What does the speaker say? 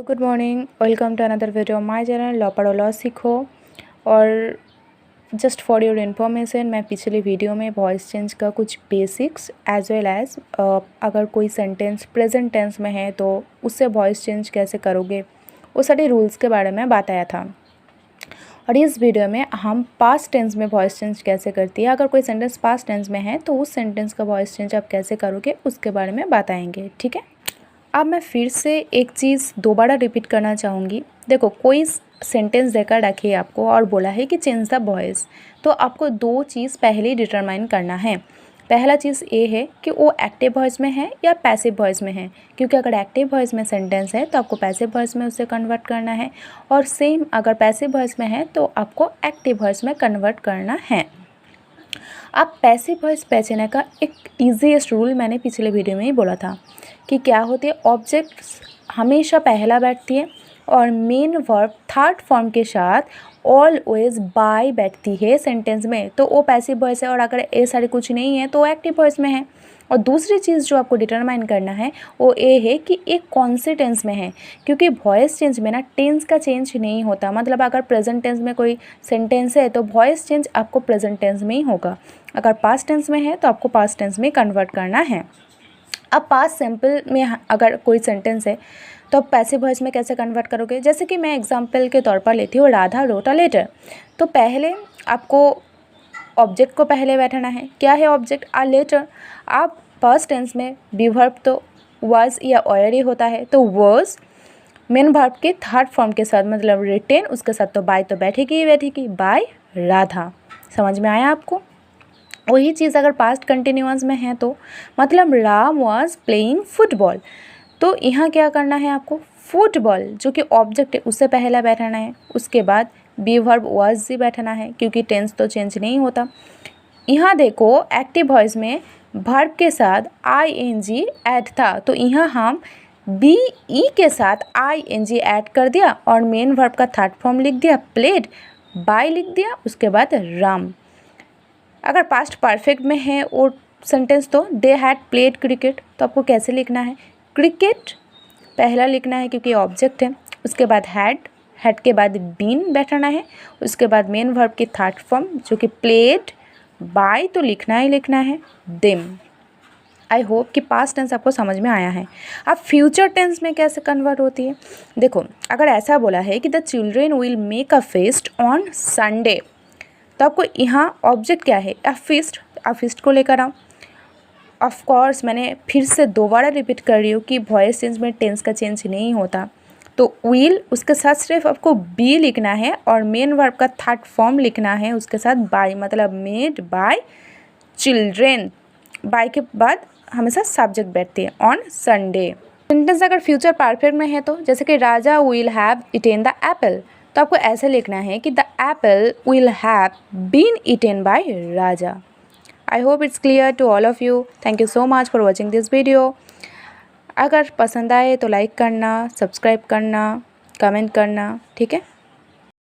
Good morning, welcome to another video my channel law पढ़ो law सीखो। और just for your information, मैं पिछली वीडियो में वॉइस चेंज का कुछ बेसिक्स एज वेल एज अगर कोई सेंटेंस प्रेजेंट टेंस में है तो उससे वॉइस चेंज कैसे करोगे वो सारे रूल्स के बारे में बताया था। और इस वीडियो में हम पास्ट टेंस में वॉइस चेंज कैसे करती है, अगर कोई सेंटेंस पास्ट टेंस में है तो उस सेंटेंस का वॉइस चेंज आप कैसे करोगे उसके बारे में बताएंगे। ठीक है, अब मैं फिर से एक चीज़ दोबारा रिपीट करना चाहूँगी। देखो, कोई सेंटेंस देकर रखिए आपको और बोला है कि चेंज द वॉइस, तो आपको दो चीज़ पहले ही डिटरमाइन करना है। पहला चीज़ ये है कि वो एक्टिव वॉइस में है या पैसिव वॉइस में है, क्योंकि अगर एक्टिव वॉइस में सेंटेंस है तो आपको पैसिव वॉइस में उसे कन्वर्ट करना है, और सेम अगर पैसिव वॉइस में है तो आपको एक्टिव वॉइस में कन्वर्ट करना है। अब पैसिव वॉइस पहचानने का एक ईजीएस्ट रूल मैंने पिछले वीडियो में ही बोला था कि क्या होती है, ऑब्जेक्ट्स हमेशा पहला बैठती है और मेन वर्ब थर्ड फॉर्म के साथ ऑलवेज बाय बैठती है सेंटेंस में, तो वो पैसिव वॉइस है। और अगर ये सारी कुछ नहीं है तो वो एक्टिव वॉइस में है। और दूसरी चीज़ जो आपको डिटरमाइन करना है वो ये है कि एक कौन से टेंस में है, क्योंकि वॉइस चेंज में ना टेंस का चेंज नहीं होता। मतलब अगर प्रेजेंट टेंस में कोई सेंटेंस है तो वॉइस चेंज आपको प्रेजेंट टेंस में ही होगा, अगर पास्ट टेंस में है तो आपको पास्ट टेंस में कन्वर्ट करना है। अब पास्ट सिंपल में अगर कोई सेंटेंस है तो आप पैसिव वॉइस में कैसे कन्वर्ट करोगे, जैसे कि मैं एग्जांपल के तौर पर लेती हूँ, राधा रोट अ लेटर। तो पहले आपको ऑब्जेक्ट को पहले बैठाना है। क्या है ऑब्जेक्ट? A letter. आप पास्ट टेंस में बी वर्ब तो वाज या ऑयर ही होता है, तो वाज मेन वर्ब के थर्ड फॉर्म के साथ, मतलब रिटेन, उसके साथ तो बाय तो बैठेगी ही बैठेगी, बाय राधा। समझ में आया आपको? वही चीज़ अगर पास्ट कंटिन्यूअस में है तो मतलब राम वॉज प्लेइंग फुटबॉल, तो यहाँ क्या करना है आपको, फुटबॉल जो कि ऑब्जेक्ट है उससे पहला बैठाना है, उसके बाद बी वर्ब वॉज ही बैठाना है, क्योंकि टेंस तो चेंज नहीं होता। यहाँ देखो एक्टिव वॉइस में वर्ब के साथ ing ऐड था, तो यहाँ हम बी ई के साथ ing ऐड कर दिया और मेन वर्ब का थर्ड फॉर्म लिख दिया प्लेड, बाय लिख दिया, उसके बाद राम। अगर पास्ट परफेक्ट में है वो सेंटेंस तो दे हैड प्लेड क्रिकेट, तो आपको कैसे लिखना है, क्रिकेट पहला लिखना है क्योंकि ऑब्जेक्ट है, उसके बाद हैड के बाद बीन बैठाना है, उसके बाद मेन वर्ब की थर्ड फॉर्म जो कि प्लेड, बाय तो लिखना ही लिखना है देम। आई होप कि पास्ट टेंस आपको समझ में आया है। अब फ्यूचर टेंस में कैसे कन्वर्ट होती है, देखो अगर ऐसा बोला है कि the children will make a fest on Sunday, तो आपको यहाँ ऑब्जेक्ट क्या है, अ फिस्ट को लेकर आओ। ऑफ कोर्स मैंने फिर से दोबारा रिपीट कर रही हूँ कि वॉइस चेंज में टेंस का चेंज नहीं होता, तो विल उसके साथ सिर्फ आपको बी लिखना है और मेन वर्ब का थर्ड फॉर्म लिखना है, उसके साथ बाय, मतलब मेड बाय चिल्ड्रेन। बाय के बाद हमेशा सब्जेक्ट बैठती है ऑन संडे। सेंटेंस अगर फ्यूचर परफेक्ट में है तो जैसे कि Raja will have eaten the apple, तो आपको ऐसे लिखना है कि the apple will have been eaten by Raja. I hope it's clear to all of you. Thank you so much for watching this video. अगर पसंद आए तो लाइक करना, सब्सक्राइब करना, कमेंट करना, ठीक है।